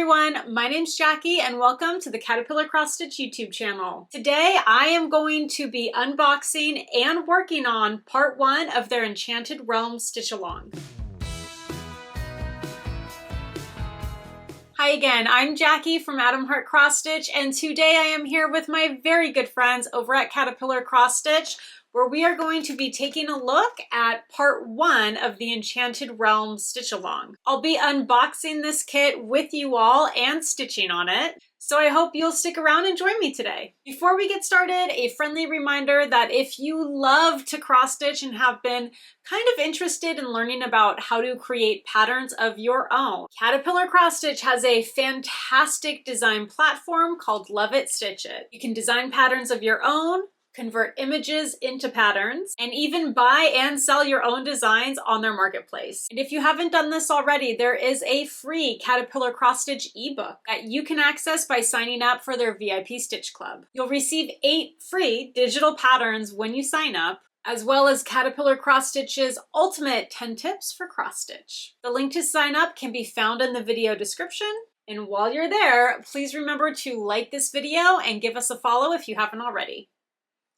everyone, my name's Jackie and welcome to the Caterpillar Cross Stitch YouTube channel. Today I am going to be unboxing and working on part 1 of their Enchanted Realms stitch along. Hi again, I'm Jackie from Adam Heart Cross Stitch, and today I am here with my very good friends over at Caterpillar Cross Stitch, where we are going to be taking a look at part 1 of the Enchanted Realms stitch along. I'll be unboxing this kit with you all and stitching on it, so I hope you'll stick around and join me today. Before we get started, a friendly reminder that if you love to cross stitch and have been kind of interested in learning about how to create patterns of your own, Caterpillar Cross Stitch has a fantastic design platform called Love It Stitch It. You can design patterns of your own, convert images into patterns, and even buy and sell your own designs on their marketplace. And if you haven't done this already, there is a free Caterpillar Cross Stitch ebook that you can access by signing up for their VIP Stitch Club. You'll receive 8 free digital patterns when you sign up, as well as Caterpillar Cross Stitch's ultimate 10 tips for cross stitch. The link to sign up can be found in the video description. And while you're there, please remember to like this video and give us a follow if you haven't already.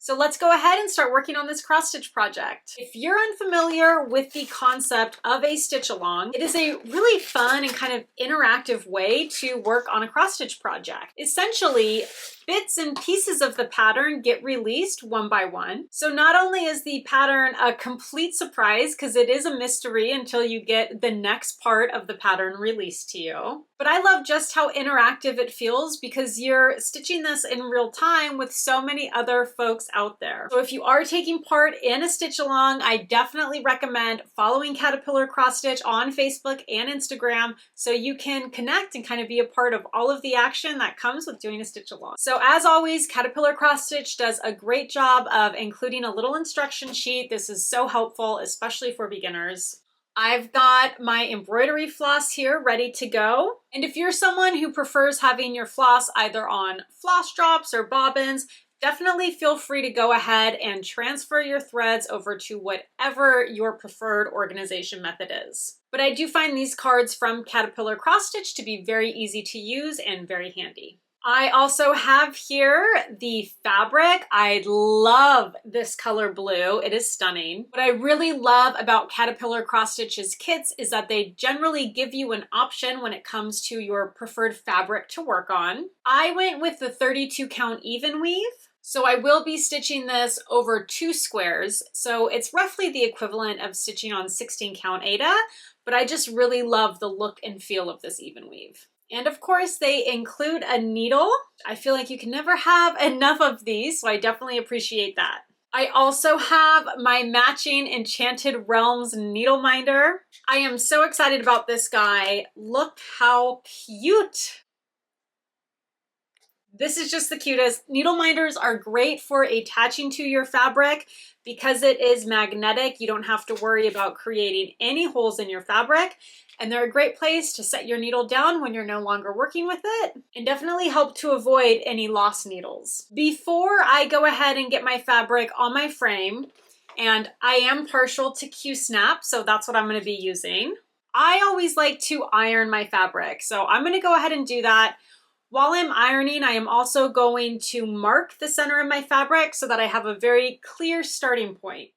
So let's go ahead and start working on this cross stitch project. If you're unfamiliar with the concept of a stitch along, it is a really fun and kind of interactive way to work on a cross stitch project. Essentially, bits and pieces of the pattern get released one by one. So not only is the pattern a complete surprise, because it is a mystery until you get the next part of the pattern released to you, but I love just how interactive it feels because you're stitching this in real time with so many other folks out there. So if you are taking part in a stitch along, I definitely recommend following Caterpillar Cross Stitch on Facebook and Instagram so you can connect and kind of be a part of all of the action that comes with doing a stitch along. So as always, Caterpillar Cross Stitch does a great job of including a little instruction sheet. This is so helpful, especially for beginners. I've got my embroidery floss here ready to go. And if you're someone who prefers having your floss either on floss drops or bobbins, definitely feel free to go ahead and transfer your threads over to whatever your preferred organization method is. But I do find these cards from Caterpillar Cross Stitch to be very easy to use and very handy. I also have here the fabric. I love this color blue. It is stunning. What I really love about Caterpillar Cross Stitch's kits is that they generally give you an option when it comes to your preferred fabric to work on. I went with the 32 count even weave. So I will be stitching this over 2 squares. So it's roughly the equivalent of stitching on 16 count Aida, but I just really love the look and feel of this even weave. And of course they include a needle. I feel like you can never have enough of these, so I definitely appreciate that. I also have my matching Enchanted Realms needle minder. I am so excited about this guy. Look how cute. This is just the cutest. Needle minders are great for attaching to your fabric because it is magnetic. You don't have to worry about creating any holes in your fabric. And they're a great place to set your needle down when you're no longer working with it, and definitely help to avoid any lost needles. Before I go ahead and get my fabric on my frame, and I am partial to Q-snap, so that's what I'm going to be using, I always like to iron my fabric. So I'm going to go ahead and do that. While I'm ironing, I am also going to mark the center of my fabric so that I have a very clear starting point.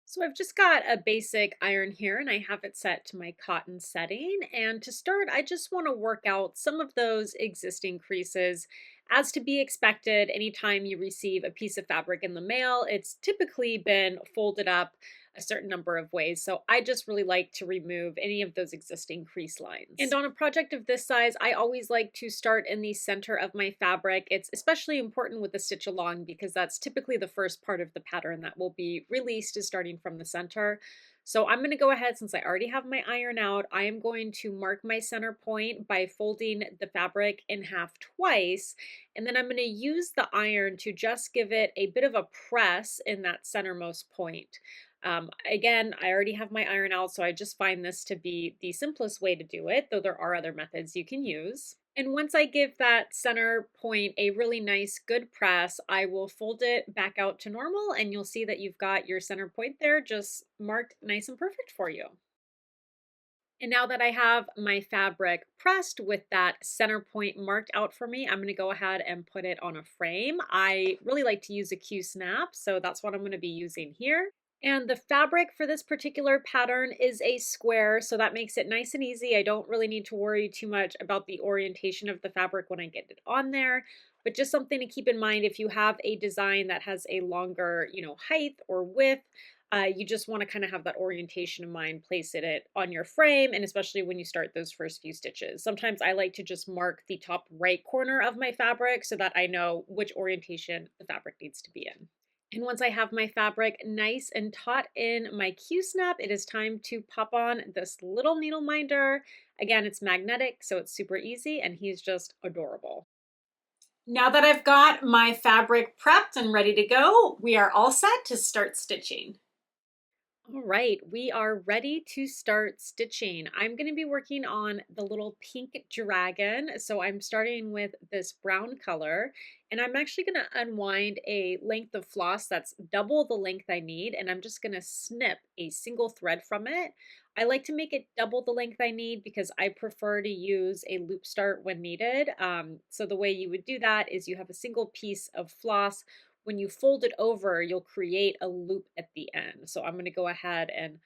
So I've just got a basic iron here and I have it set to my cotton setting. And to start, I just want to work out some of those existing creases. As to be expected, anytime you receive a piece of fabric in the mail, it's typically been folded up a certain number of ways. So I just really like to remove any of those existing crease lines. And on a project of this size, I always like to start in the center of my fabric. It's especially important with the stitch along because that's typically the first part of the pattern that will be released is starting from the center. So I'm going to go ahead, since I already have my iron out, I am going to mark my center point by folding the fabric in half twice. And then I'm going to use the iron to just give it a bit of a press in that centermost point. Again, I already have my iron out, so I just find this to be the simplest way to do it, though there are other methods you can use. And once I give that center point a really nice good press, I will fold it back out to normal, and you'll see that you've got your center point there just marked nice and perfect for you. And now that I have my fabric pressed with that center point marked out for me, I'm going to go ahead and put it on a frame. I really like to use a Q-snap, so that's what I'm going to be using here. And the fabric for this particular pattern is a square, so that makes it nice and easy. I don't really need to worry too much about the orientation of the fabric when I get it on there, but just something to keep in mind if you have a design that has a longer, height or width. You just want to kind of have that orientation in mind, place it on your frame, and especially when you start those first few stitches. Sometimes I like to just mark the top right corner of my fabric so that I know which orientation the fabric needs to be in. And once I have my fabric nice and taut in my Q-snap, it is time to pop on this little needle minder. Again, it's magnetic, so it's super easy, and he's just adorable. Now that I've got my fabric prepped and ready to go, we are all set to start stitching. All right, we are ready to start stitching. I'm going to be working on the little pink dragon. So I'm starting with this brown color, and I'm actually going to unwind a length of floss that's double the length I need, and I'm just going to snip a single thread from it. I like to make it double the length I need because I prefer to use a loop start when needed. So the way you would do that is you have a single piece of floss. When you fold it over, you'll create a loop at the end. So I'm going to go ahead and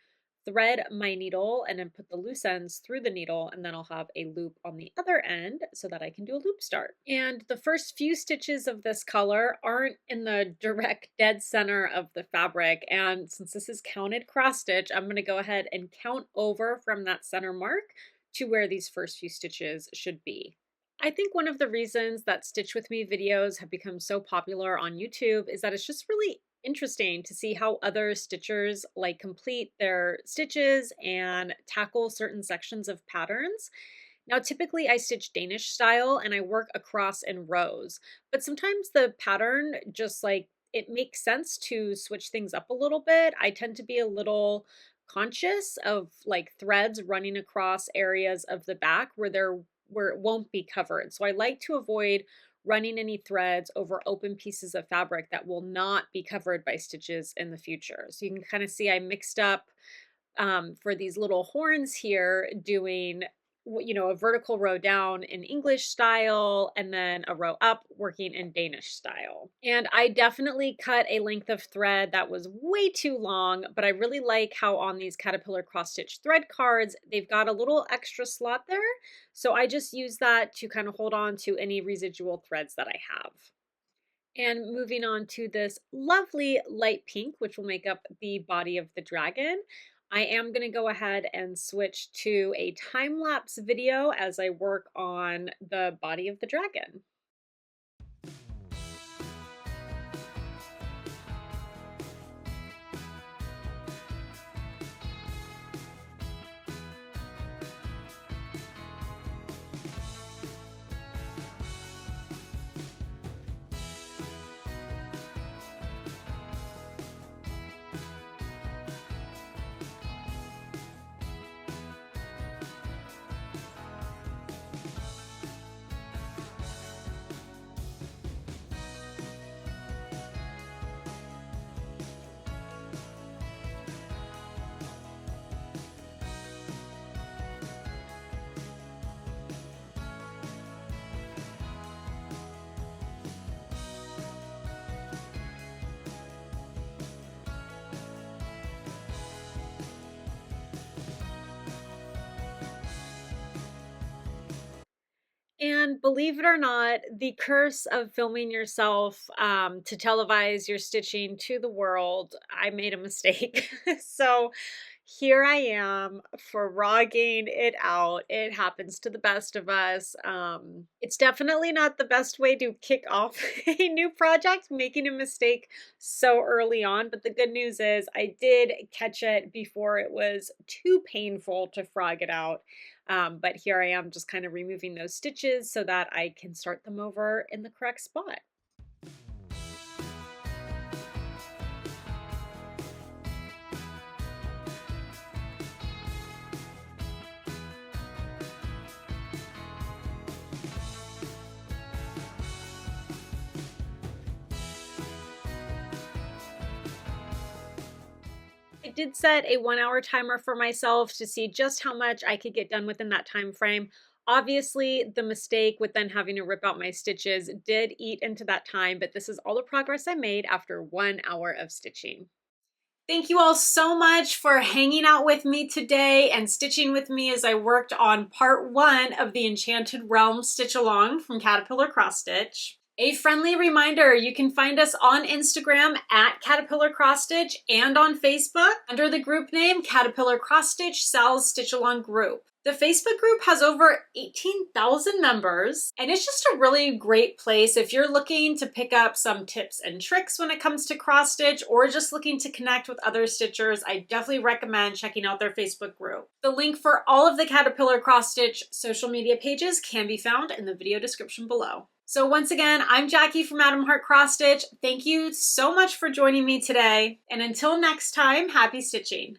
thread my needle and then put the loose ends through the needle, and then I'll have a loop on the other end so that I can do a loop start. And the first few stitches of this color aren't in the direct dead center of the fabric, and since this is counted cross stitch, I'm going to go ahead and count over from that center mark to where these first few stitches should be. I think one of the reasons that Stitch With Me videos have become so popular on YouTube is that it's just really interesting to see how other stitchers complete their stitches and tackle certain sections of patterns. Now, typically I stitch Danish style and I work across in rows, but sometimes the pattern just it makes sense to switch things up a little bit. I tend to be a little conscious of threads running across areas of the back where it won't be covered. So I like to avoid running any threads over open pieces of fabric that will not be covered by stitches in the future. So you can kind of see I mixed up for these little horns here, doing a vertical row down in English style and then a row up working in Danish style. And I definitely cut a length of thread that was way too long, but I really like how on these caterpillar cross stitch thread cards, they've got a little extra slot there. So I just use that to kind of hold on to any residual threads that I have. And moving on to this lovely light pink, which will make up the body of the dragon. I am going to go ahead and switch to a time-lapse video as I work on the body of the dragon. And believe it or not, the curse of filming yourself to televise your stitching to the world, I made a mistake. So here I am frogging it out. It happens to the best of us. It's definitely not the best way to kick off a new project, making a mistake so early on. But the good news is I did catch it before it was too painful to frog it out. But here I am just kind of removing those stitches so that I can start them over in the correct spot. I did set a 1-hour timer for myself to see just how much I could get done within that time frame. Obviously, the mistake with then having to rip out my stitches did eat into that time, but this is all the progress I made after 1 hour of stitching. Thank you all so much for hanging out with me today and stitching with me as I worked on part 1 of the Enchanted Realms stitch along from Caterpillar Cross Stitch. A friendly reminder, you can find us on Instagram at Caterpillar Cross Stitch and on Facebook under the group name Caterpillar Cross Stitch SAL's Stitch Along Group. The Facebook group has over 18,000 members, and it's just a really great place if you're looking to pick up some tips and tricks when it comes to cross stitch or just looking to connect with other stitchers. I definitely recommend checking out their Facebook group. The link for all of the Caterpillar Cross Stitch social media pages can be found in the video description below. So once again, I'm Jackie from Adam Hart Cross Stitch. Thank you so much for joining me today. And until next time, happy stitching.